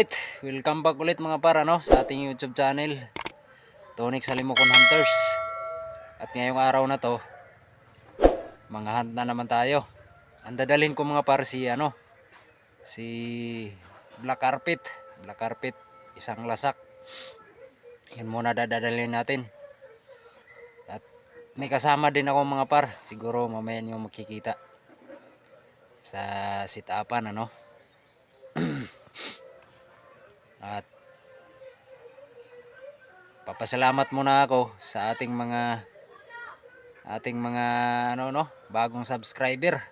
Alright, welcome back ulit mga par sa ating YouTube channel, Tonic Salimokon Hunters. At ngayong araw na to, mga hunt na naman tayo. Ang dadalhin ko mga par si Black Carpet. Black Carpet, isang lasak. Yan muna dadalhin natin. At may kasama din ako mga par, siguro mamaya nyo makikita sa sit-upan At papasalamat muna ako sa ating mga bagong subscriber.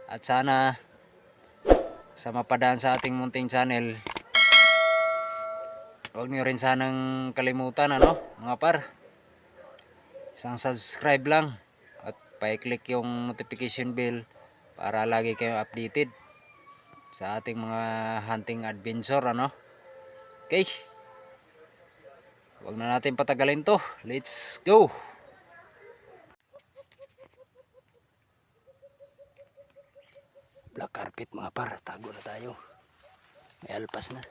At sana sa mapadaan sa ating munting channel, huwag niyo rin sanang kalimutan mga par, isang subscribe lang at pa-click yung notification bell para lagi kayong updated sa ating mga hunting adventure Okay, huwag na natin patagalin to, let's go. Black Carpet mga par, tago na tayo, may alpas na.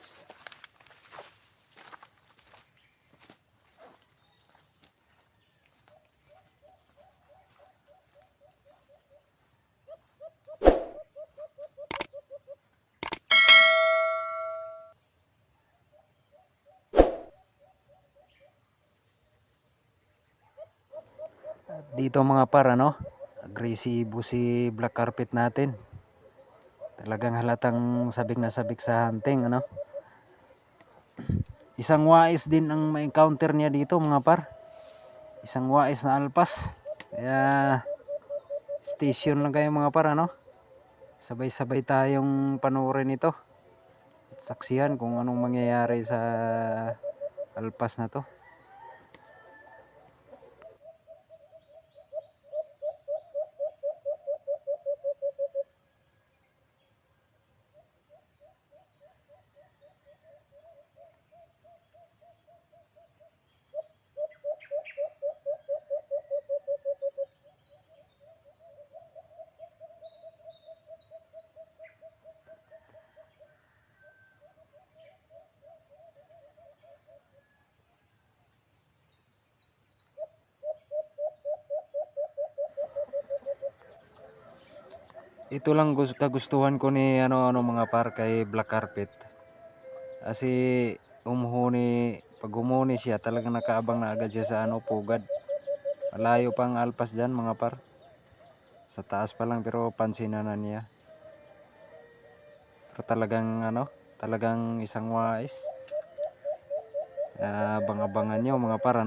Dito mga par agresibo si Black Carpet natin. Talagang halatang sabik na sabik sa hunting Isang wais din ang ma-encounter niya dito mga par. Isang wais na alpas. Kaya station lang kayo mga par Sabay-sabay tayong panoorin ito. At saksihan kung anong mangyayari sa alpas na to. Ito lang kagustuhan ko ni mga par kay Black Carpet. Kasi pag umuhuni siya, talagang nakaabang na agad siya sa pugad. Malayo pang alpas dyan mga par. Sa taas pa lang pero pansinan na niya. Pero talagang isang wais. Abang-abangan nyo mga par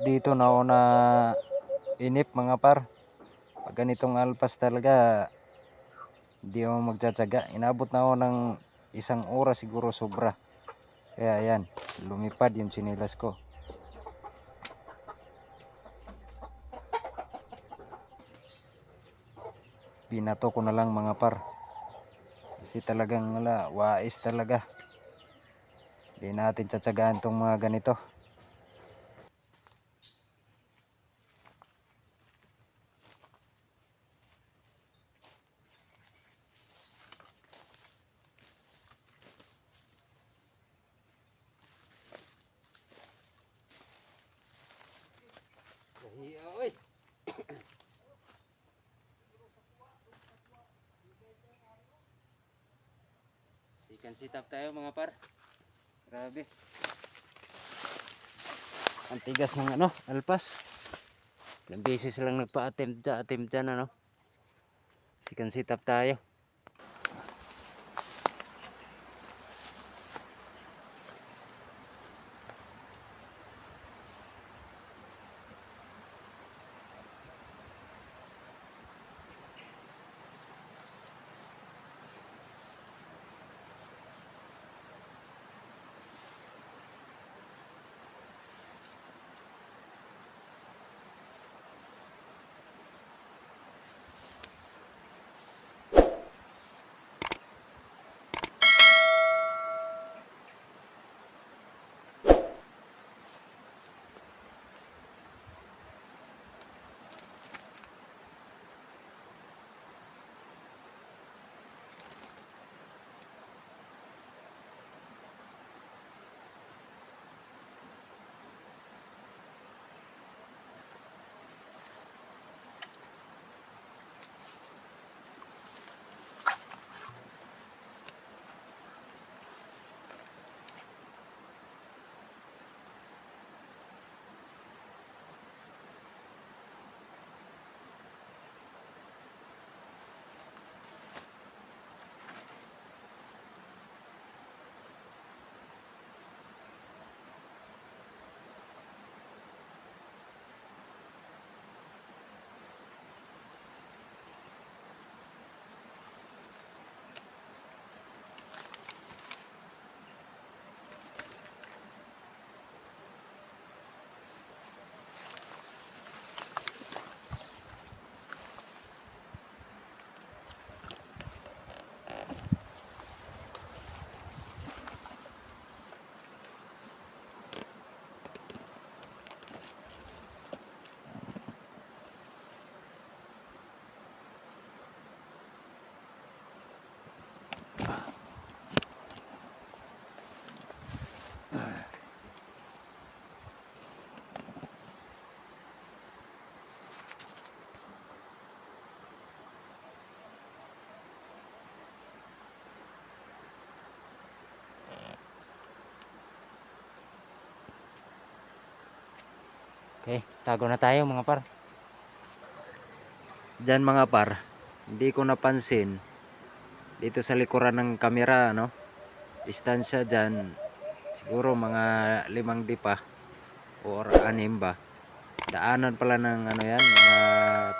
dito nauna inip mga par. Pag ganitong alpas talaga, hindi ako magtsatsaga. Inabot na ako ng 1 oras siguro sobra. Kaya ayan, lumipad yung tsinelas ko. Binato ko na lang mga par. Kasi talagang wala, wais talaga. Hindi natin tsatsagaan tong mga ganito. Ikan sitap tayo mga par. Grabe. Ang tigas ng alpas. Ilang beses lang nagpa-attempt dyan Ikan sitap tayo. Okay, tago na tayo mga par. Diyan mga par, hindi ko napansin dito sa likuran ng kamera distansya dyan siguro mga 5 dipa or 6 ba. Daanan pala ng yan, mga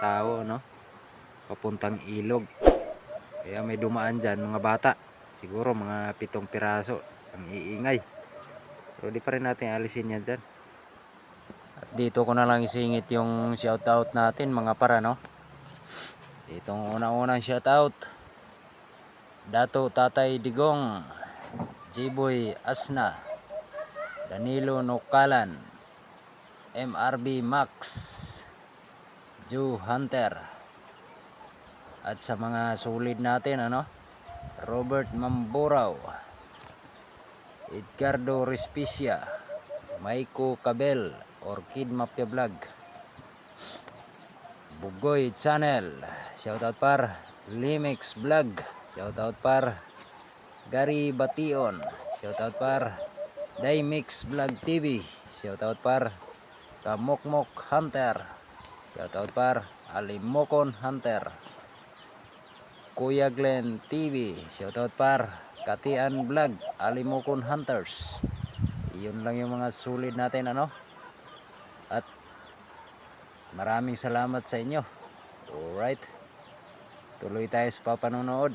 tao papuntang ilog. Kaya may dumaan dyan mga bata, siguro mga 7 piraso. Ang iingay, pero di pa rin natin alisin yan dyan. At dito ko na lang isingit yung shoutout natin mga para Itong unang shoutout, Dato Tatay Digong, Jiboy Asna, Danilo Nokalan, MRB Max, Joe Hunter, at sa mga solid natin Robert Mamboraw, Edgardo Respicia, Maiko Cabel, Orchid Mafia Vlog, Bugoy Channel, shoutout par, Limix Vlog, shoutout par, Gary Bation, shoutout par, Daimix Vlog TV, shoutout par, Kamokmok Hunter, shoutout par, Alimokon Hunter, Kuya Glenn TV, shoutout par, Katian Vlog, Alimokon Hunters. Iyon lang yung mga sulit natin At Maraming salamat sa inyo. Alright, tuloy tayo sa papanonood.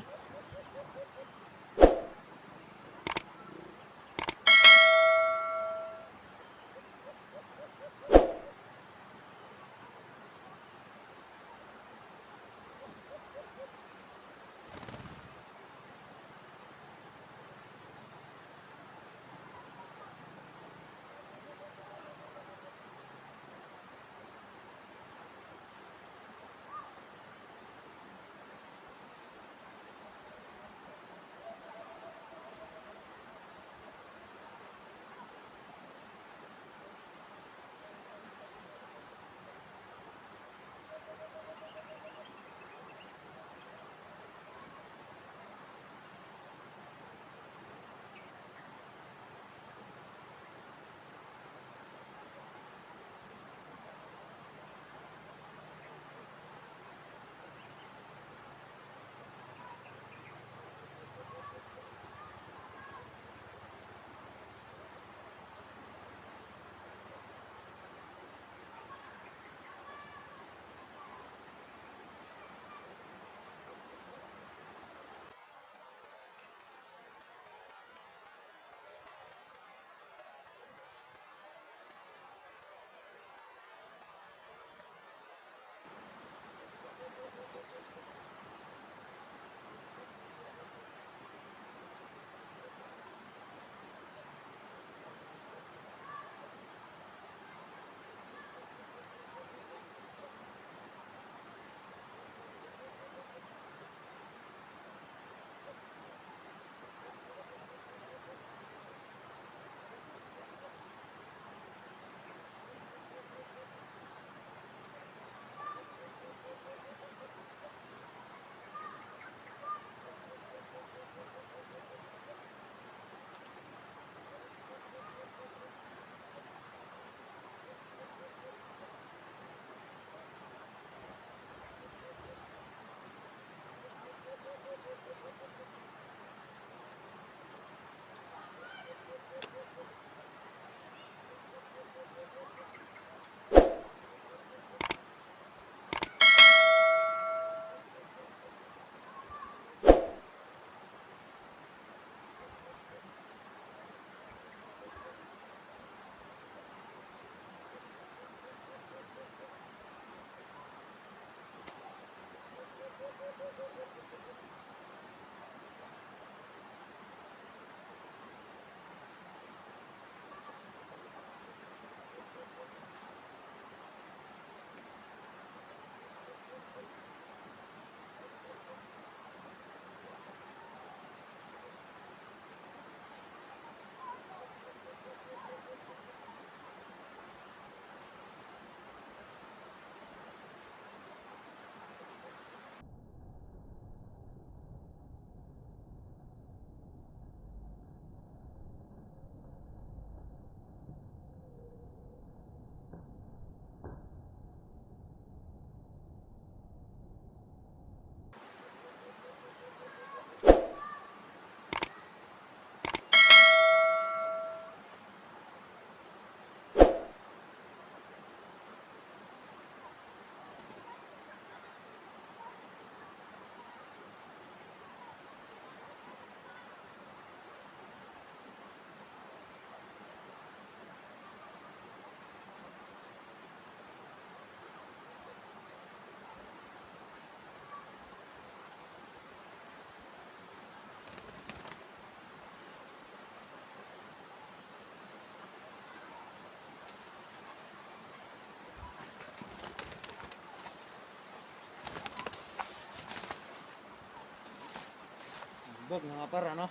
Bog mga par, ano?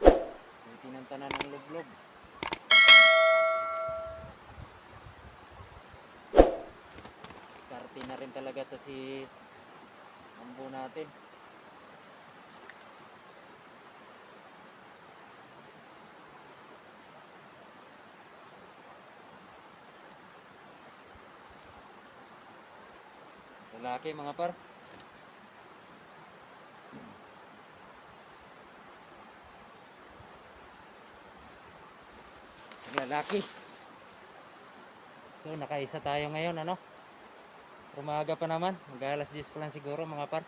May tinantanan ng lublob. Karte na rin talaga to si ambo natin. Lalaki mga par. Lalaki. So nakaisa tayo ngayon, ano? Umaga pa naman. Mag-alas 10 pa lang siguro mga par.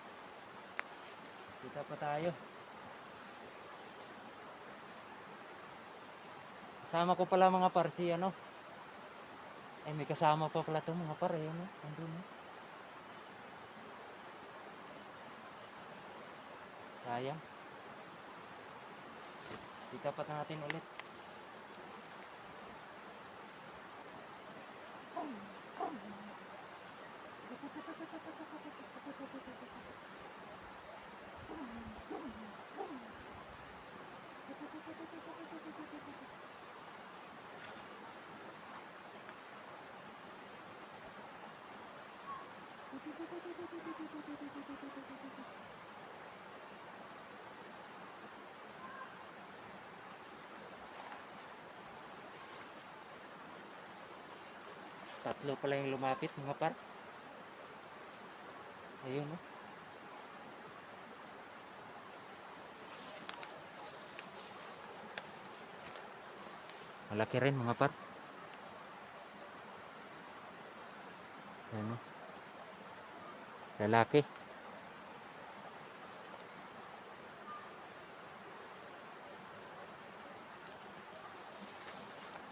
Kita pa tayo. Kasama ko pala mga par si ano. May kasama pa pala to mga par. Ayun, andun. Sayang. Kita pa natin ulit. Tatlo pala yung lumapit mga par. Ayun oh. Malaki rin mga par. Ayun oh. Lalaki.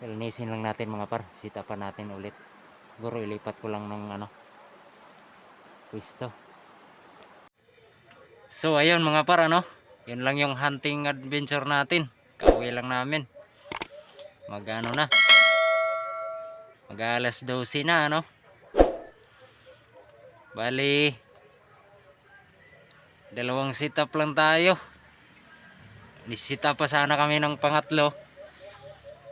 Linisin lang natin mga par. Sita pa natin ulit. Siguro ilipat ko lang ng ano, pwesto. So ayun mga par ano. Yun lang yung hunting adventure natin. Kauwi lang namin. Mag-ano na. Mag-alas 12 na ano. Bali, dalawang sit up lang tayo. Nisita pa sana kami ng pangatlo.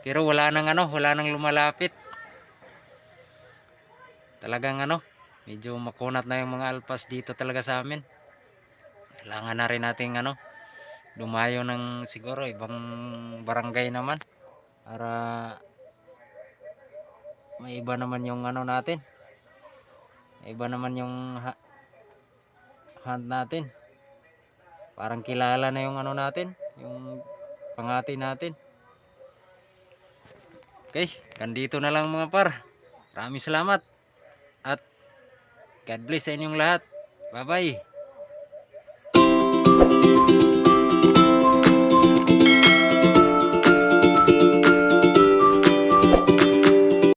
Pero wala nang ano, wala nang lumalapit. Talagang ano, medyo makunat na yung mga alpas dito talaga sa amin. Kailangan na rin nating ano, dumayo ng siguro ibang barangay naman para may iba naman yung ano natin. May iba naman yung hunt natin. Parang kilala na yung ano natin, yung pangati natin. Okay, kandito na lang mga par. Maraming salamat at God bless sa inyong lahat. Bye bye.